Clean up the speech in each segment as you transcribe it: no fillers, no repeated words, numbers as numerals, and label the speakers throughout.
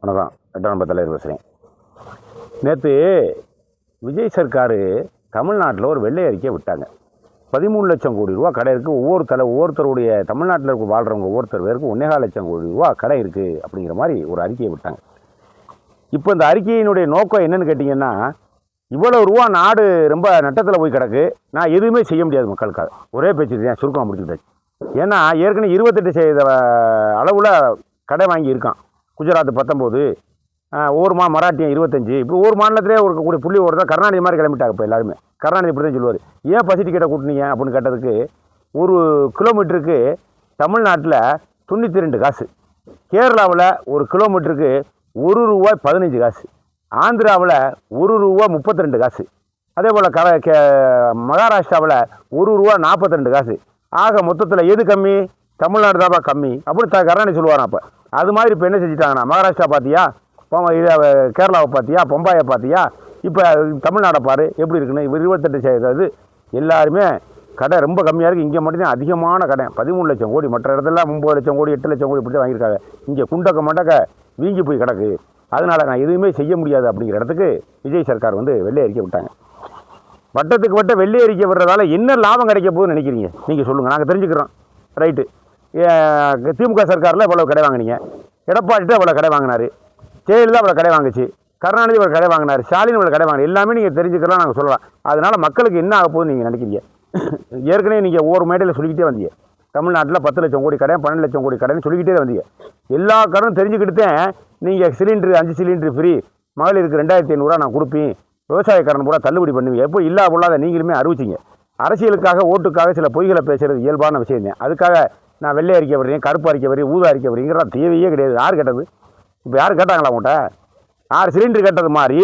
Speaker 1: வணக்கம். 8ஆம் நம்பர் தலைவர் பேசுகிறேன். நேற்று விஜய் சர்க்கார் தமிழ்நாட்டில் ஒரு வெள்ளை அறிக்கையை விட்டாங்க. 13 லட்சம் கோடி ரூபா கடை இருக்குது. ஒவ்வொருத்தருடைய தமிழ்நாட்டில் இருக்க வாழ்கிறவங்க ஒவ்வொருத்தர் பேருக்கு 1.25 லட்சம் கோடி ரூபா கடை இருக்குது அப்படிங்கிற மாதிரி ஒரு அறிக்கையை விட்டாங்க. இப்போ இந்த அறிக்கையினுடைய நோக்கம் என்னன்னு கேட்டிங்கன்னா, இவ்வளோ ரூபா நாடு ரொம்ப நட்டத்தில் போய் கிடக்கு, நான் எதுவுமே செய்ய முடியாது மக்களுக்காக. ஒரே பேச்சு தான், சுருக்கம் முடிச்சுக்கிட்டாச்சு. ஏன்னா ஏற்கனவே 28% அளவில் கடை வாங்கி இருக்கான். குஜராத் 19, ஒவ்வொரு மராட்டியம் 25, இப்படி ஒவ்வொரு மாநிலத்திலே இருக்கக்கூடிய புள்ளி ஓடுறதா கருணாநிதி மாதிரி கிளம்பிட்டாங்க. இப்போ எல்லாருமே கருணாநிதி இப்படி தான் சொல்லுவார். ஏன் பசி டிக்கெட்டை கூட்டினீங்க அப்படின்னு கேட்டதுக்கு, ஒரு கிலோமீட்டருக்கு தமிழ்நாட்டில் 92 காசு, கேரளாவில் ஒரு கிலோமீட்டருக்கு ரூபாய் 15 காசு, ஆந்திராவில் ரூபாய் 32 காசு, அதே போல் மகாராஷ்டிராவில் ரூபாய் 42 காசு. ஆக மொத்தத்தில் எது கம்மி? தமிழ்நாடு தான் கம்மி அப்படின்னு கருணாநிதி சொல்லுவாராம். அப்போ அது மாதிரி இப்போ என்ன செஞ்சுட்டாங்கன்னா, மகாராஷ்டிரா பார்த்தியா, கேரளாவை பார்த்தியா, பம்பாயை பார்த்தியா, இப்போ தமிழ்நாடை பாரு எப்படி இருக்குன்னு. 28% எல்லாருமே கடை ரொம்ப கம்மியாக இருக்குது. இங்கே மட்டும்தான் அதிகமான கடை, 13 லட்சம் கோடி. மற்ற இடத்துல 9 லட்சம் கோடி 8 லட்சம் கோடி இப்படி தான் வாங்கியிருக்காங்க. இங்கே குண்டக்க மண்டக்க வீங்கி போய் கிடக்கு. அதனால் நான் எதுவுமே செய்ய முடியாது அப்படிங்கிற இடத்துக்கு விஜய் சர்க்கார் வெள்ளை அறிக்கை விட்டாங்க. வட்டத்துக்கு வட்ட வெள்ளை அறிக்கை விடுறதால என்ன லாபம் கிடைக்க போகுதுன்னு நினைக்கிறீங்க? நீங்கள் சொல்லுங்கள், நாங்கள் தெரிஞ்சுக்கிறோம். ரைட்டு, திமுக சர்க்காரில் இவ்வளோ கடை வாங்கினீங்க, எடப்பாடிட்டு அவ்வளோ கடை வாங்கினார், ஜெயலலிதா அவ்வளோ கடை வாங்குச்சு, கருணாநிதி இவ்வளோ கடை வாங்கினார், ஸ்டாலின் இவ்வளோ கடை வாங்கினார், எல்லாமே நீங்கள் தெரிஞ்சுக்கலாம். நாங்கள் சொல்லலாம். அதனால் மக்களுக்கு என்ன ஆக போகுதுன்னு நீங்கள் நினைக்கிறீங்க? ஏற்கனவே நீங்கள் ஒவ்வொரு மேடையில் சொல்லிக்கிட்டே வந்தீங்க, தமிழ்நாட்டில் 10 லட்சம் கோடி கடை, 12 லட்சம் கோடி கடைன்னு சொல்லிக்கிட்டே வந்தீங்க. எல்லா கடனும் தெரிஞ்சுக்கிட்டு நீங்கள் சிலிண்டரு 5 சிலிண்டரு ஃப்ரீ, மகளிருக்கு 2500 நான் கொடுப்பேன், விவசாய கடன் கூட தள்ளுபடி பண்ணுவீங்க. எப்போ இல்லா பொருளாத நீங்களுமே அறிவிச்சிங்க. அரசியலுக்காக ஓட்டுக்காக சில பொய்களை பேசுகிறது இயல்பான விஷயம் தான். அதுக்காக நான் வெள்ளை அறிக்கை வர்றேன், கருப்பு அறிக்கை வர்றேன், ஊதா அறிக்கை வர்றீங்கிற தேவையே கிடையாது. யார் கேட்டது? இப்போ யார் கேட்டாங்களா உங்கள்கிட்ட? 6 சிலிண்டர் கேட்டது மாதிரி,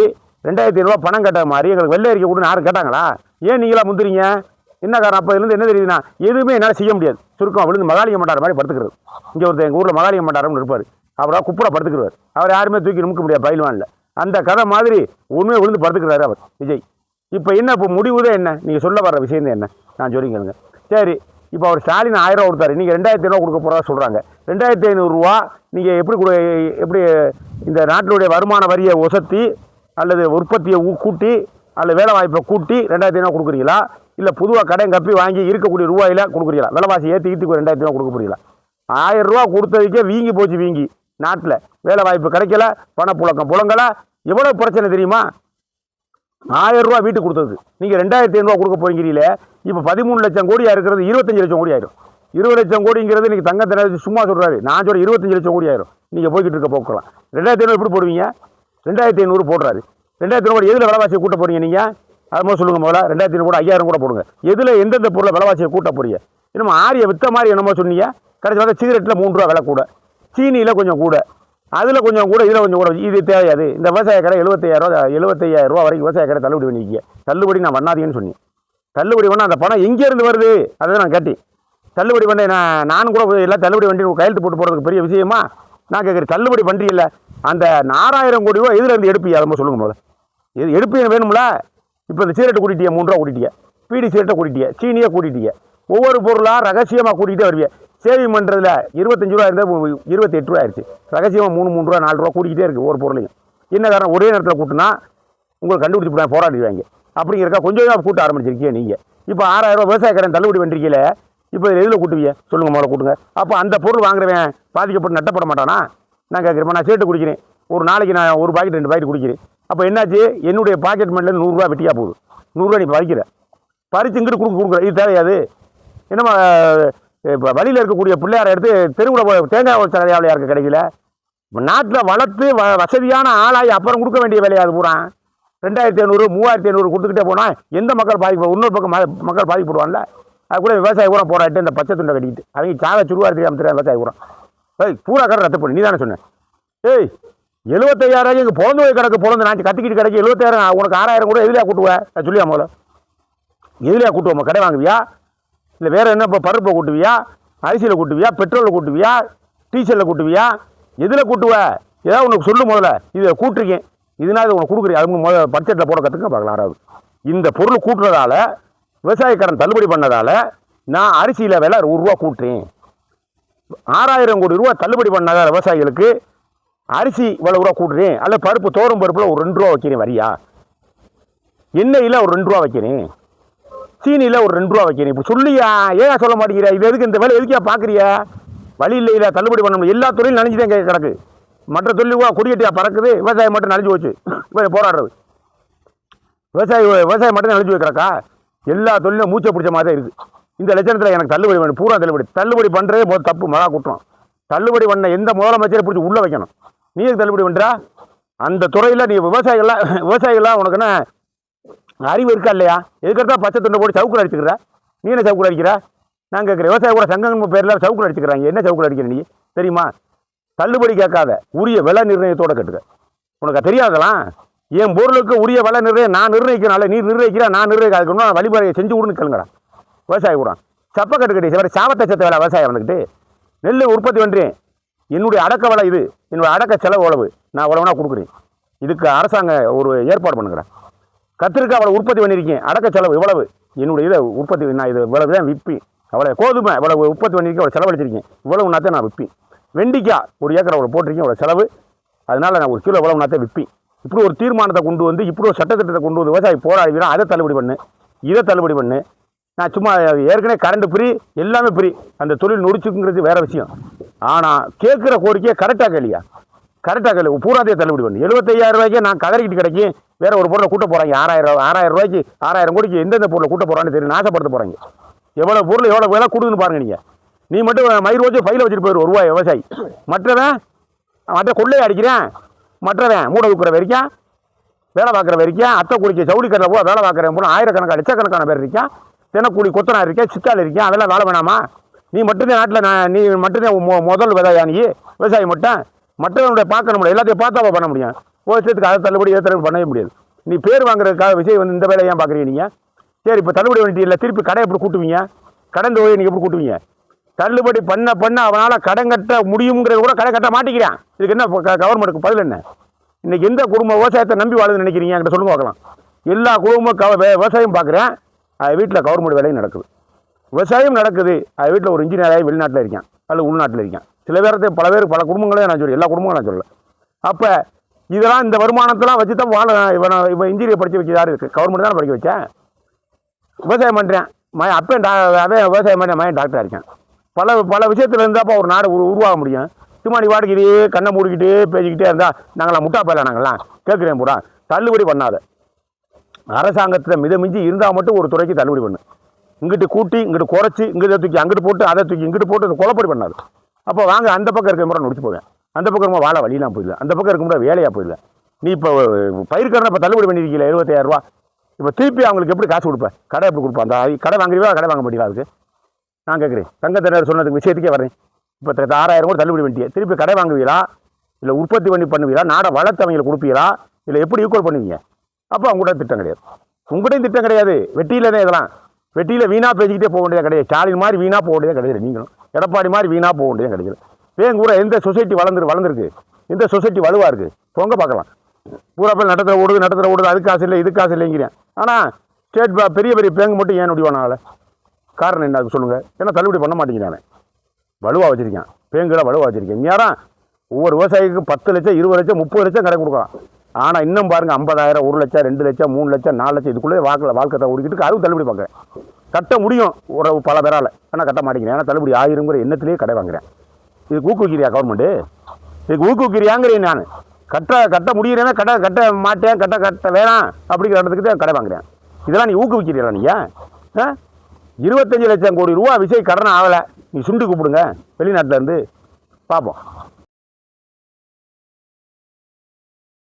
Speaker 1: 2500 பணம் கேட்டது மாதிரி எங்களுக்கு வெள்ளை அறிக்கை கொடுன்னு யாரும் கேட்டாங்களா? ஏன் நீங்களா முந்துறீங்க? என்ன காரணம்? அப்போதுலேருந்து என்ன தெரியுதுன்னா, எதுவுமே என்னால் செய்ய முடியாது. சுருக்கம் விழுந்து மகாலிங்க மாட்டார் மாதிரி படுத்துக்கிறது. இங்கே ஒருத்தர் எங்கள் ஊரில் மகாலிங்க மாட்டாரம்னு இருப்பார். அவராக குப்புற படுத்துக்கிறார். அவர் யாருமே தூக்கி நிமிக்க முடியாது பயில்வானில். அந்த கதை மாதிரி உண்மையை விழுந்து படுத்துக்கிறாரு அவர் விஜய். இப்போ என்ன, இப்போ முடிவு தான் என்ன? நீங்கள் சொல்ல வர விஷயம் தான் என்ன? நான் சொல்லிங்க. சரி, இப்போ அவர் ஸ்டாலின் 1000 ரூபா கொடுத்தாரு, நீங்கள் 2500 கொடுக்க போகிறதா சொல்கிறாங்க. 2500 நீங்கள் எப்படி இந்த நாட்டினுடைய வருமான வரியை ஒசத்தி அல்லது உற்பத்தியை கூட்டி அல்லது வேலை வாய்ப்பை கூட்டி 2500 கொடுக்குறீங்களா? இல்லை புதுவாக கடன் கப்பி வாங்கி இருக்கக்கூடிய ரூபாயில் கொடுக்குறீங்களா? விலைவாசி ஏற்றிக்கிட்டு 2500 கொடுக்க போகிறீங்களா? 1000 ரூபா கொடுத்ததுக்கே வீங்கி போச்சு. வீங்கி நாட்டில் வேலை வாய்ப்பு கிடைக்கல, பணப்புழக்கம் புழங்கலை. எவ்வளோ பிரச்சனை தெரியுமா? 1000 ரூபா வீட்டுக்கு கொடுத்தது நீங்கள் 2500 கொடுக்க போகிறீங்களே. இப்போ 13 லட்சம் கோடியாக இருக்கிறது 25 லட்சம் கோடி ஆயிரும். 20 லட்சம் கோடிங்கிறது நீங்கள் தங்கத்தை சும்மா சொல்கிறாரு. நான் சொல்கிறேன் 25 லட்சம் கோடி ஆயிரும். நீங்கள் போய்கிட்டு இருக்க போக்கலாம். 2500 எப்படி போடுவீங்க? 2500 போடுறாரு. 2500 கோடி எதில் விலைவாசியை கூட்ட போகிறீங்க நீங்கள்? அது மாதிரி சொல்லுங்கள். முதல்ல 2500 கூட 5000 கூட போடுங்க. எதில் எந்தெந்த பொருளை விலைவாசியை கூட்ட போறீங்க? என்னமோ ஆரிய விற்ற மாதிரி என்னமோ சொன்னீங்க. கடைசி வந்து சிகரெட்டில் 3 ரூபா விலை கூட, சீனியில் கொஞ்சம் கூட, அதில் கொஞ்சம் கூட, இதில் கொஞ்சம் கூட. இது தேவையாது. இந்த விவசாய கடை 75,000 ரூபா வரைக்கும் விவசாய கடை தள்ளுபடி பண்ணிக்க. தள்ளுபடி நான் பண்ணாதீங்கன்னு சொன்னேன். தள்ளுபடி பண்ணால் அந்த பணம் எங்கேருந்து வருது? அதை நான் கேட்டேன். தள்ளுபடி பண்ண நானும் கூட எல்லாம் தள்ளுபடி பண்ணி கையெழுத்து போட்டு போகிறதுக்கு பெரிய விஷயமா நான் கேட்குறேன். தள்ளுபடி பண்ணுறீல்ல, அந்த 4000 கோடி ரூபா எதுலேருந்து எடுப்பீங்க? அதை சொல்லுங்க முதல்ல. இது எடுப்பீங்க வேணும்ல. இப்போ இந்த சீரட்டை கூட்டிட்டியா, 3 ரூபா கூட்டிட்டியா, பீடி சீரட்டை கூட்டிட்டியா, சீனியை கூட்டிட்டியா, ஒவ்வொரு பொருளாக ரகசியமாக கூட்டிகிட்டே வருவீங்க. சேவிங் பண்ணுறதுல 25 ரூபா இருந்தால் 28 ரூபா ஆயிடுச்சு. ரகசியமாக 3 ரூபா 4 ரூபா கூட்டிகிட்டே இருக்குது ஒவ்வொரு பொருளையும். என்ன காரணம்? ஒரே நேரத்தில் கூட்டினா உங்களுக்கு கண்டுபிடிச்சி போராடிடுவாங்க. அப்படிங்கிறக்கா கொஞ்சம் கூட்ட ஆரம்பிச்சிருக்கீங்க நீங்கள். இப்போ 6000 ரூபா விவசாய கடன் தள்ளுபடி பண்ணுறீங்களே, இப்போ எதில் கூட்டுவீங்க சொல்லுங்கள்? முதல்ல கூட்டுங்க. அப்போ அந்த பொருள் வாங்குறவன் பாதிக்கப்பட்டு நட்டப்பட மாட்டானா? நான் கேட்குறேன். நான் சேட்டு குடிக்கிறேன், ஒரு நாளைக்கு நான் 1 பாக்கெட் 2 பாக்கெட் குடிக்கிறேன். அப்போ என்னாச்சு? என்னுடைய பாக்கெட் மண்ணிலேருந்து 100 ரூபா வெட்டியாக போகுது. 100 ரூபா நீ பறிக்கிற, பறிச்சு இங்கிட்டு கொடுக்குற. இது தேவையாது. என்னம்மா இப்போ வழியில் இருக்கக்கூடிய பிள்ளையாரை எடுத்து தெருவில் தேங்காய் தலையாவில் யாருக்கு கிடைக்கல? நாட்டில் வளர்த்து வசதியான ஆளாகி அப்புறம் கொடுக்க வேண்டிய வேலையாது பூரா. 2500 3500 கொடுத்துக்கிட்டே போனால் எந்த மக்கள் பாதிப்பு? இன்னொரு பக்கம் மக்கள் பாதிக்கப்படுவான்ல. அது கூட விவசாய பூரா போராட்டு இந்த பச்சை துண்டை கட்டிக்கிட்டு அவங்க சாவை சுருவாரத்துக்கு அமைச்சர் விவசாய பூரா. பூரா கடை ரத்து பண்ணி நீ தானே சொன்னேன். 75,000 இங்கே பிறந்து போய் கிடக்கு, பிறந்து நான் கத்திக்கிட்டு கிடக்கு. 75,000 உனக்கு 6000 கூட எதிலையா கூட்டுவேன்? நான் சொல்லியா முதல்ல? எதிலையா கூட்டுவோம்? கடை வாங்குவியா? இல்லை வேறு என்ன? இப்போ பருப்பை கூட்டுவியா, அரிசியில் கூட்டுவியா, பெட்ரோலில் கூட்டுவியா, டீசலில் கூட்டுவியா, எதில் கூட்டுவ? ஏதாவது உனக்கு சொல்லு முதல்ல. இதை கூட்டுருக்கேன், இதனால் இது உனக்கு கொடுக்குறேன். அது முதல்ல பட்ஜெட்டில் போட கற்றுக்க பார்க்கலாம். யாராவது இந்த பொருள் கூட்டுறதால, விவசாய கடன் தள்ளுபடி பண்ணதால் நான் அரிசியில் விலை 1 ரூபா கூட்டுறேன். 6000 கோடி ரூபா தள்ளுபடி பண்ணாத விவசாயிகளுக்கு அரிசி இவ்வளோ ரூபா கூட்டுறேன், அல்ல பருப்பு தோறும் பருப்பில் ஒரு 2 ரூபா வைக்கிறேன் வரியா, எண்ணெயில் ஒரு 2 ரூபா வைக்கிறேன், சீனியில் ஒரு 2 ரூபா வைக்கிறேன். இப்போ சொல்லியா, ஏன் சொல்ல மாட்டேங்கிற? இது எதுக்கு இந்த வேலை எதுக்கா பார்க்குறியா? வழி இல்லை, தள்ளுபடி பண்ண முடியும். எல்லா தொழிலும் நனைஞ்சு தான் கிடக்கு. மற்ற தொழில் கொடிக்கட்டியா பறக்குது, விவசாயம் மட்டும் நனைஞ்சு போச்சு. போராடுறது விவசாயம் மட்டும் நனைஞ்சு வைக்கிறக்கா? எல்லா தொழிலும் மூச்சை பிடிச்ச மாதிரி தான் இருக்குது. இந்த லட்சணத்தில் எனக்கு தள்ளுபடி வேணும், பூரா தள்ளுபடி பண்ணுறதே முதல் தப்பு, மகா குற்றம். தள்ளுபடி பண்ண எந்த முதலமைச்சரை பிடிச்சி உள்ளே வைக்கணும். நீ எதுக்கு தள்ளுபடி பண்ணுறா? அந்த துறையில் நீ விவசாயிகள்லாம் உனக்குன்னா அறிவு இருக்கா இல்லையா? எதுக்கிறதா பச்சை துண்டை போட்டு சவுக்குள் அடிச்சுக்கிற? நீ என்ன சவுக்குள் அடிக்கிற? நான் கேட்குறேன். விவசாய கூட சங்கம் பேரில் சவுக்குள் அடிச்சுக்கிறாங்க. என்ன சவுக்குள் அடிக்கிற நீ தெரியுமா? தள்ளுபடி கேட்காத, உரிய விலை நிர்ணயத்தோடு கேட்டுக்க. உனக்கு தெரியாதலாம். என் பொருளுக்கு உரிய விலை நிர்ணயம் நான் நிர்ணயிக்கிறனால நீ நிர்ணயிக்கிற, நான் நிர்ணயிக்காதுக்கணும். வழிமுறையை செஞ்சு விடுன்னு கேளுங்கடா. விவசாய கூட சப்ப கட்டுக்கட்டி சில சாவத்தை சத்த வேலை விவசாயம் வந்துக்கிட்டு நெல் உற்பத்தி பண்ணுறேன். என்னுடைய அடக்க விலை இது, என்னுடைய அடக்க செலவு உழவு, நான் உழவுனா கொடுக்குறேன். இதுக்கு அரசாங்கம் ஒரு ஏற்பாடு பண்ணுங்கிறேன். கத்திரிக்காய் அவ்வளோ உற்பத்தி பண்ணியிருக்கேன், அடக்க செலவு இவ்வளவு, என்னுடைய இதை உற்பத்தி நான் இது இவ்வளவு தான் விற்பேன். அவ்வளோ கோதுமை இவ்வளவு உற்பத்தி பண்ணியிருக்கேன், அவ்வளோ செலவழிச்சிருக்கேன், இவ்வளவு நாற்றம் நான் விற்பேன். வெண்டிக்காய் ஒரு ஏக்கர் அவ்வளோ போட்டிருக்கேன், அவ்வளோ செலவு, அதனால் நான் 1 கிலோ இவ்வளவு நாற்றம் விற்பேன். இப்படி ஒரு தீர்மானத்தை கொண்டு வந்து, இப்படி ஒரு சட்டத்திட்டத்தை கொண்டு வந்து விவசாயி போராடுகிறான். அதை தள்ளுபடி பண்ணு, இதை தள்ளுபடி பண்ணு. நான் சும்மா ஏற்கனவே கரண்ட் ஃப்ரீ, எல்லாமே ஃப்ரீ, அந்த தொழில் நொடிச்சுங்கிறது வேறு விஷயம். ஆனால் கேட்குற கோரிக்கையை கரெக்டாக கேளியா, கரெக்டாக கேளு. பூராத்தையே தள்ளுபடி பண்ணு. 75,000 ரூபாய்க்கு நான் கதறிக்கிட்டு கிடைக்கும். வேறு ஒரு பொருளை கூட்ட போகிறாங்க 6,000 ரூபாய்க்கு, 6,000 கோடிக்கு எந்தெந்த பொருளை கூட்ட போகிறான்னு தெரியும், நாசப்படுத்த போகிறாங்க. எவ்வளோ பொருள் எவ்வளோ விலை கொடுக்குன்னு பாருங்க. நீங்கள் நீ மட்டும் மயிர் வச்சு ஃபைலை வச்சுட்டு போயிரு 1 ரூபாய் விவசாயி. மற்ற கொள்ளையை அடிக்கிறேன், மற்றவன் மூட விற்கிற வரைக்கும், வேலை பார்க்குற வரைக்கும், அத்தை குடிக்க ஜவுளி கடையில் போய் வேலை பார்க்குறேன் போனால் ஆயிரக்கணக்கான லட்சக்கணக்கான பேர் இருக்கான். தினக்கூலி கொத்தனார் இருக்கேன், சித்தாள் இருக்கேன், அதெல்லாம் வேலை வேணாமா? நீ மட்டும்தான் நாட்டில் நீ மட்டும்தான் முதல் விதையா? நீ விவசாயி மட்டும் மற்றவனுடைய பார்க்க முடியாது, எல்லாத்தையும் பார்த்தா பண்ண முடியும். ஒரு விஷயத்துக்கு அதை தள்ளுபடி இதை தள்ளுபடி பண்ணவே முடியாது. நீ பேர் வாங்குறதுக்காக விஷயம் வந்து இந்த வேலையை ஏன் பார்க்குறீங்க நீங்கள்? சரி, இப்போ தள்ளுபடி பண்ணிட்டு இல்லை, திருப்பி கடை எப்படி கூட்டுவீங்க? கடன் தொகையை நீங்கள் எப்படி கூட்டுவீங்க? தள்ளுபடி பண்ண அவனால் கடன் கட்ட முடியுங்கிறத கூட கடை கட்ட மாட்டேங்கிறான். இதுக்கு என்ன கவர்மெண்ட்டுக்கு பதில் என்ன? இன்றைக்கி எந்த குடும்பம் விவசாயத்தை நம்பி வாழுதுன்னு நினைக்கிறீங்க? என்கிட்ட சொல்லுங்க பார்க்கலாம். எல்லா குடும்பமும் விவசாயம் பார்க்குறேன், அது வீட்டில் கவர்மெண்ட் வேலையும் நடக்குது, விவசாயம் நடக்குது. அது வீட்டில் ஒரு இன்ஜினியராகி வெளிநாட்டில் இருக்கேன், அல்லது உள்நாட்டில் இருக்கேன். சில பேருக்கு பல குடும்பங்களே நான் சொல்லி, எல்லா குடும்பங்களும் நான் சொல்லலை. அப்போ இதெல்லாம் இந்த வருமானத்தெல்லாம் வச்சு தான் இவன் இன்ஜினியர் படிக்க வைக்க யார் இருக்குது? கவர்மெண்ட் தானே படிக்க வச்சேன். விவசாயம் பண்ணுறேன், அப்போ அதே விவசாயம் பண்ண மகன் டாக்டராக இருக்கேன். பல விஷயத்தில் இருந்தாப்போ ஒரு நாடு உருவாக முடியும். சும்மா நீ வாடகை இதே கண்ணை மூடிக்கிட்டு பேசிக்கிட்டே இருந்தால் நாங்களாம் முட்டா போயிடல. நாங்கள்லாம் கேட்குறேன் பூரா தள்ளுபடி பண்ணாத. அரசாங்கத்தில் மிதமிஞ்சி இருந்தால் மட்டும் ஒரு துறைக்கு தள்ளுபடி பண்ணு. இங்கிட்டு கூட்டி இங்கிட்டு குறைச்சி, இங்கிட்ட தூக்கி அங்கிட்டு போட்டு, அதை தூக்கி இங்கிட்டு போட்டு அது குழப்படி பண்ணாது. அப்போ வாங்க அந்த பக்கம் இருக்க முறை நொடிச்சு போவேன், அந்த பக்கம் இருக்க வாழை வழியெலாம் போயிடல, அந்த பக்கம் இருக்க முறை வேலையாக போயிடல. நீ இப்போ பயிர்க்கடனை இப்போ தள்ளுபடி பண்ணியிருக்கீங்களா 75,000 ரூபா. இப்போ திருப்பி அவங்களுக்கு எப்படி காசு கொடுப்பேன்? கடை எப்படி கொடுப்பேன்? அந்த கடை வாங்குறீங்களா, கடை வாங்க மாட்டீங்களா? அதுக்கு நான் கேட்குறேன். தங்கத்தினர் சொன்னதுக்கு விஷயத்துக்கே வரேன். இப்போ 6,000 கூட தள்ளுபடி பண்ணிட்டியே, திருப்பி கடை வாங்குவீங்களா, இல்லை உற்பத்தி பண்ணுவீங்களா, நாடை வளர்த்து அவங்களுக்கு கொடுப்பீங்களா, இல்லை எப்படி ஈக்குவல் பண்ணுவீங்க? அப்போ அவங்கள்ட்ட திட்டம் கிடையாது, உங்கள்கிட்டையும் திட்டம் கிடையாது. வெட்டியில் தான் இதெல்லாம் வெட்டியில் வீணாக பேசிக்கிட்டே போக வேண்டியதாக கிடையாது. ஸ்டாலின் மாதிரி வீணாக போக வேண்டியதாக கிடையாது, நீங்களும் எடப்பாடி மாதிரி வீணாக போக வேண்டியதாக கிடையாது. வேங்க கூட எந்த சொசைட்டி வளர்ந்துருக்கு, எந்த சொசைட்டி வலுவாக இருக்குது போங்க பார்க்கலாம். பூரா பேர் நடத்துகிற ஓடுது, அதுக்கு காசு இல்லை, இதுக்கு காசு இல்லைங்கிறேன். ஆனால் ஸ்டேட் பெரிய பேங்க் மட்டும் ஏன் நொடிவானால? காரணம் என்ன அதுக்கு சொல்லுங்கள். ஏன்னா தள்ளுபடி பண்ண மாட்டேங்கிறானே, வலுவாக வச்சுருக்கேன், பேங்குகளை வலுவாக வச்சுருக்கேன். இந்நேரம் ஒவ்வொரு விவசாயிக்கு 10 லட்சம் 20 லட்சம் 30 லட்சம் கடை கொடுக்கலாம். ஆனால் இன்னும் பாருங்கள் 50,000 1 லட்சம் 2 லட்சம் 3 லட்சம் 4 லட்சம் இதுக்குள்ளே வாழ்க்கை ஓடிக்கிட்டு அதுவும் தள்ளுபடி பார்க்குறேன். கட்ட முடியும் ஒரு பல பேரால், ஆனால் கட்ட மாட்டேங்கிறேன். ஏன்னா தள்ளுபடி ஆயிருங்கிற எண்ணத்திலேயே கடை வாங்குறேன். இதுக்கு ஊக்குவிக்கிறியா கவர்மெண்ட்டு? இதுக்கு ஊக்குவிக்கிறியாங்கிறேன். நான் கட்ட முடியிறேன்னா கட்ட மாட்டேன், கட்ட வேணாம் அப்படிங்கிற இடத்துக்கு தான் கடை வாங்குறேன். இதெல்லாம் நீ ஊக்குவிக்கிறீங்களா? நீங்கள் 25 லட்சம் கோடி ரூபா விஷய கடன் ஆகலை. நீ சுண்டு கூப்பிடுங்க வெளிநாட்டில் இருந்து பார்ப்போம்.